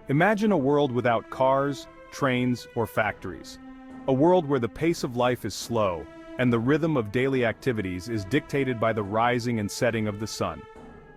Imagine a world without cars, trains, or factories. A world where the pace of life is slow, and the rhythm of daily activities is dictated by the rising and setting of the sun.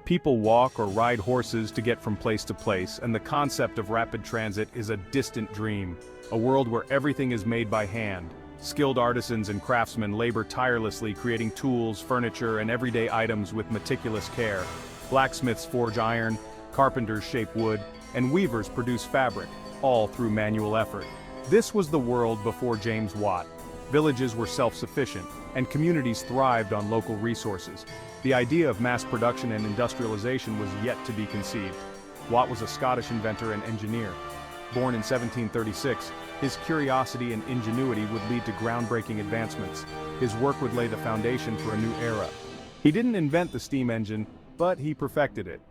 People walk or ride horses to get from place to place, and the concept of rapid transit is a distant dream. A world where everything is made by hand. Skilled artisans and craftsmen labor tirelessly creating tools, furniture, and everyday items with meticulous care. Blacksmiths forge iron, carpenters shape wood, and weavers produce fabric, all through manual effort. This was the world before James Watt. Villages were self-sufficient, and communities thrived on local resources. The idea of mass production and industrialization was yet to be conceived. Watt was a Scottish inventor and engineer. Born in 1736, his curiosity and ingenuity would lead to groundbreaking advancements. His work would lay the foundation for a new era. He didn't invent the steam engine, but he perfected it.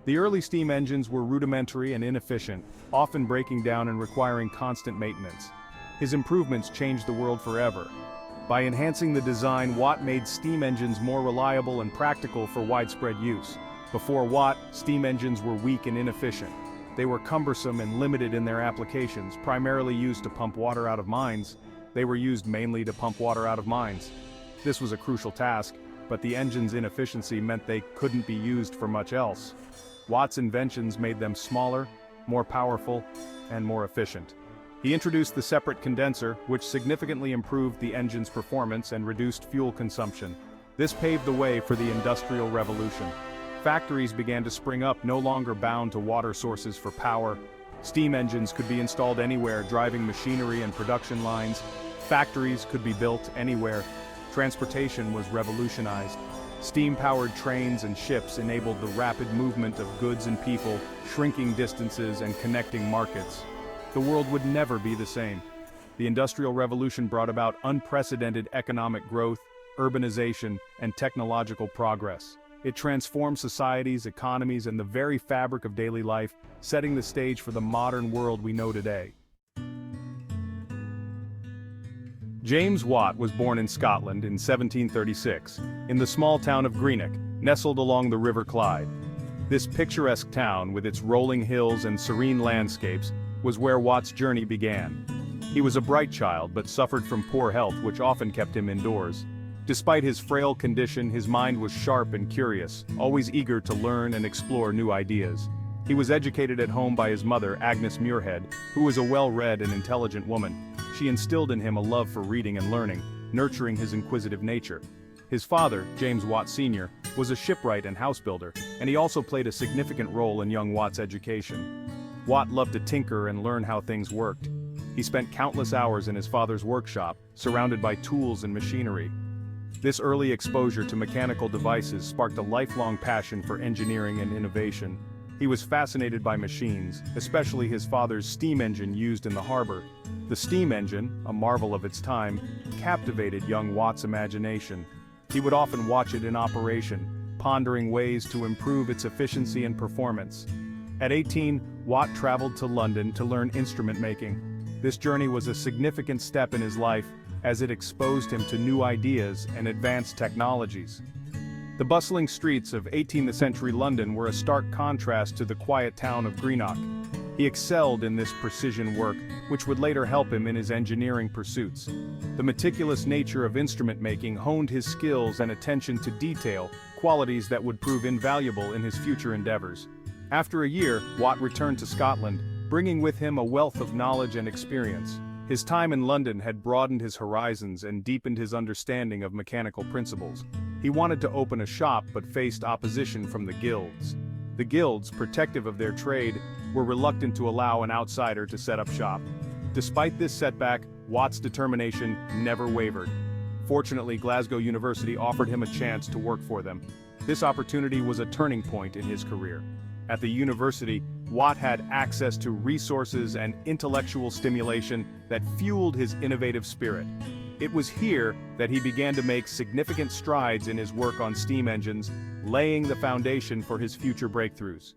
The early steam engines were rudimentary and inefficient, often breaking down and requiring constant maintenance. His improvements changed the world forever. By enhancing the design, Watt made steam engines more reliable and practical for widespread use. Before Watt, steam engines were weak and inefficient. They were cumbersome and limited in their applications, primarily used to pump water out of mines. They were used mainly to pump water out of mines. This was a crucial task, but the engine's inefficiency meant they couldn't be used for much else. Watt's inventions made them smaller, more powerful, and more efficient. He introduced the separate condenser, which significantly improved the engine's performance and reduced fuel consumption. This paved the way for the Industrial Revolution. Factories began to spring up, no longer bound to water sources for power. Steam engines could be installed anywhere, driving machinery and production lines. Factories could be built anywhere. Transportation was revolutionized. Steam-powered trains and ships enabled the rapid movement of goods and people, shrinking distances and connecting markets. The world would never be the same. The Industrial Revolution brought about unprecedented economic growth, urbanization, and technological progress. It transformed societies, economies, and the very fabric of daily life, setting the stage for the modern world we know today. James Watt was born in Scotland in 1736, in the small town of Greenock, nestled along the River Clyde. This picturesque town, with its rolling hills and serene landscapes, was where Watt's journey began. He was a bright child but suffered from poor health, which often kept him indoors. Despite his frail condition, his mind was sharp and curious, always eager to learn and explore new ideas. He was educated at home by his mother, Agnes Muirhead, who was a well-read and intelligent woman. She instilled in him a love for reading and learning, nurturing his inquisitive nature. His father, James Watt Sr., was a shipwright and house builder, and he also played a significant role in young Watt's education. Watt loved to tinker and learn how things worked. He spent countless hours in his father's workshop, surrounded by tools and machinery. This early exposure to mechanical devices sparked a lifelong passion for engineering and innovation. He was fascinated by machines, especially his father's steam engine used in the harbor. The steam engine, a marvel of its time, captivated young Watt's imagination. He would often watch it in operation, pondering ways to improve its efficiency and performance. At 18, Watt traveled to London to learn instrument making. This journey was a significant step in his life, as it exposed him to new ideas and advanced technologies. The bustling streets of 18th century London were a stark contrast to the quiet town of Greenock. He excelled in this precision work, which would later help him in his engineering pursuits. The meticulous nature of instrument making honed his skills and attention to detail, qualities that would prove invaluable in his future endeavors. After a year, Watt returned to Scotland, bringing with him a wealth of knowledge and experience. His time in London had broadened his horizons and deepened his understanding of mechanical principles. He wanted to open a shop but faced opposition from the guilds. The guilds, protective of their trade, were reluctant to allow an outsider to set up shop. Despite this setback, Watt's determination never wavered. Fortunately, Glasgow University offered him a chance to work for them. This opportunity was a turning point in his career. At the university, Watt had access to resources and intellectual stimulation that fueled his innovative spirit. It was here that he began to make significant strides in his work on steam engines, laying the foundation for his future breakthroughs.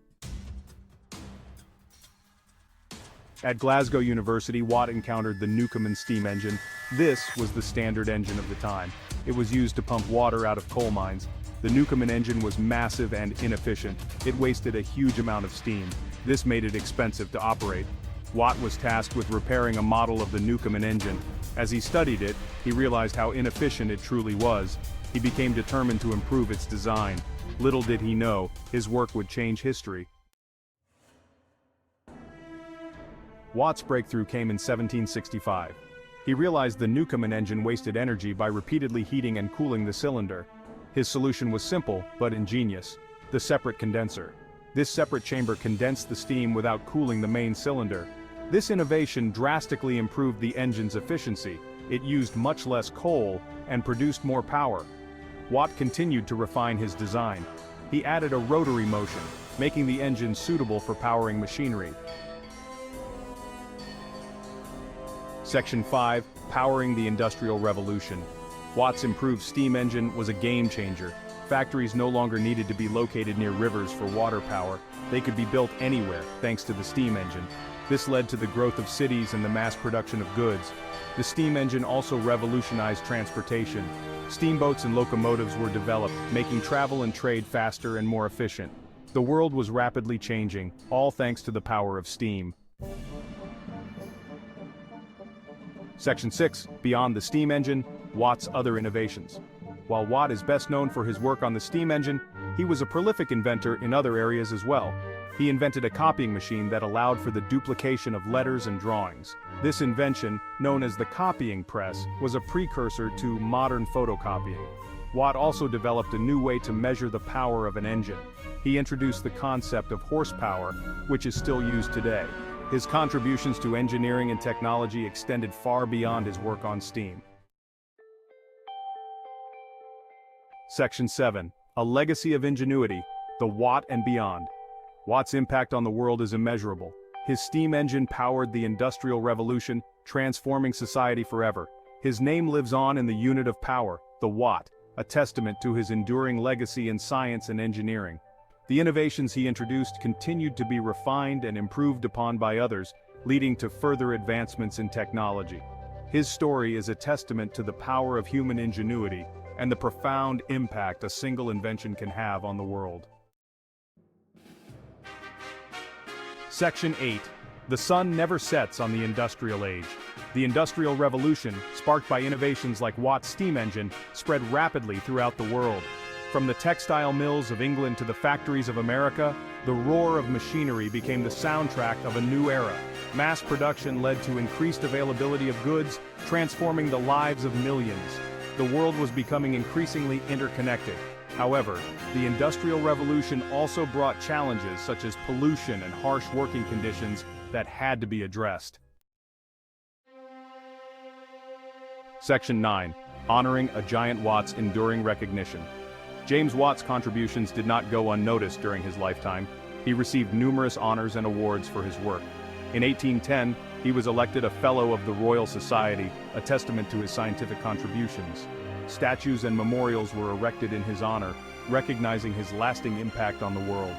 At Glasgow University, Watt encountered the Newcomen steam engine. This was the standard engine of the time. It was used to pump water out of coal mines. The Newcomen engine was massive and inefficient. It wasted a huge amount of steam. This made it expensive to operate. Watt was tasked with repairing a model of the Newcomen engine. As he studied it, he realized how inefficient it truly was. He became determined to improve its design. Little did he know, his work would change history. Watt's breakthrough came in 1765. He realized the Newcomen engine wasted energy by repeatedly heating and cooling the cylinder. His solution was simple, but ingenious: the separate condenser. This separate chamber condensed the steam without cooling the main cylinder. This innovation drastically improved the engine's efficiency. It used much less coal and produced more power. Watt continued to refine his design. He added a rotary motion, making the engine suitable for powering machinery. Section 5. Powering the Industrial Revolution. Watt's improved steam engine was a game-changer. Factories no longer needed to be located near rivers for water power. They could be built anywhere, thanks to the steam engine. This led to the growth of cities and the mass production of goods. The steam engine also revolutionized transportation. Steamboats and locomotives were developed, making travel and trade faster and more efficient. The world was rapidly changing, all thanks to the power of steam. Section 6. Beyond the steam engine, Watt's other innovations. While Watt is best known for his work on the steam engine, he was a prolific inventor in other areas as well. He invented a copying machine that allowed for the duplication of letters and drawings. This invention, known as the copying press, was a precursor to modern photocopying. Watt also developed a new way to measure the power of an engine. He introduced the concept of horsepower, which is still used today. His contributions to engineering and technology extended far beyond his work on steam. Section 7. A legacy of ingenuity, the Watt and beyond. Watt's impact on the world is immeasurable. His steam engine powered the Industrial Revolution, transforming society forever. His name lives on in the unit of power, the Watt, a testament to his enduring legacy in science and engineering. The innovations he introduced continued to be refined and improved upon by others, leading to further advancements in technology. His story is a testament to the power of human ingenuity and the profound impact a single invention can have on the world. Section 8. The sun never sets on the industrial age. The Industrial Revolution, sparked by innovations like Watt's steam engine, spread rapidly throughout the world. From the textile mills of England to the factories of America, the roar of machinery became the soundtrack of a new era. Mass production led to increased availability of goods, transforming the lives of millions. The world was becoming increasingly interconnected. However, the Industrial Revolution also brought challenges such as pollution and harsh working conditions that had to be addressed. Section 9. Honoring a giant Watt's enduring recognition. James Watt's contributions did not go unnoticed during his lifetime. He received numerous honors and awards for his work. In 1810, he was elected a Fellow of the Royal Society, a testament to his scientific contributions. Statues and memorials were erected in his honor, recognizing his lasting impact on the world.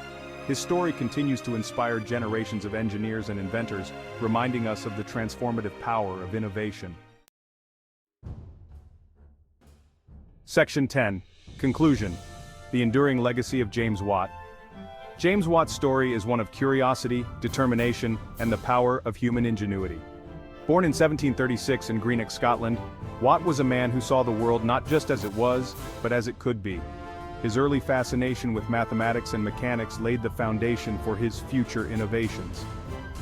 His story continues to inspire generations of engineers and inventors, reminding us of the transformative power of innovation. Section 10. Conclusion. The enduring legacy of James Watt. James Watt's story is one of curiosity, determination, and the power of human ingenuity. Born in 1736 in Greenock, Scotland, Watt was a man who saw the world not just as it was, but as it could be. His early fascination with mathematics and mechanics laid the foundation for his future innovations.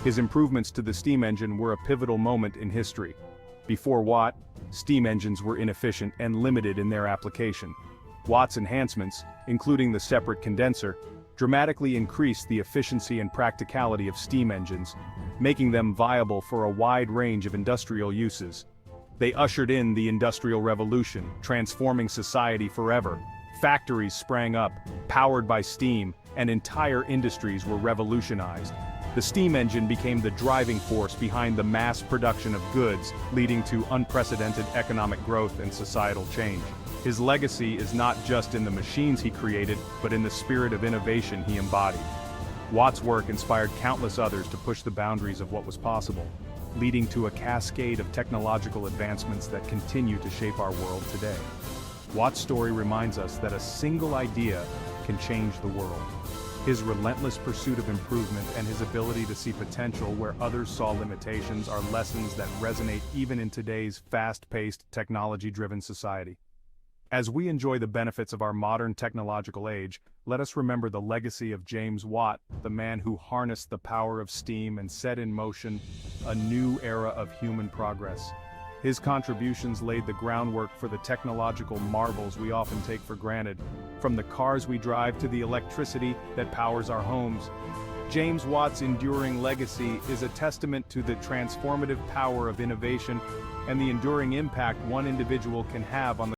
His improvements to the steam engine were a pivotal moment in history. Before Watt, steam engines were inefficient and limited in their application. Watt's enhancements, including the separate condenser, dramatically increased the efficiency and practicality of steam engines, making them viable for a wide range of industrial uses. They ushered in the Industrial Revolution, transforming society forever. Factories sprang up, powered by steam, and entire industries were revolutionized. The steam engine became the driving force behind the mass production of goods, leading to unprecedented economic growth and societal change. His legacy is not just in the machines he created, but in the spirit of innovation he embodied. Watt's work inspired countless others to push the boundaries of what was possible, leading to a cascade of technological advancements that continue to shape our world today. Watt's story reminds us that a single idea can change the world. His relentless pursuit of improvement and his ability to see potential where others saw limitations are lessons that resonate even in today's fast-paced, technology-driven society. As we enjoy the benefits of our modern technological age, let us remember the legacy of James Watt, the man who harnessed the power of steam and set in motion a new era of human progress. His contributions laid the groundwork for the technological marvels we often take for granted, from the cars we drive to the electricity that powers our homes. James Watt's enduring legacy is a testament to the transformative power of innovation and the enduring impact one individual can have on the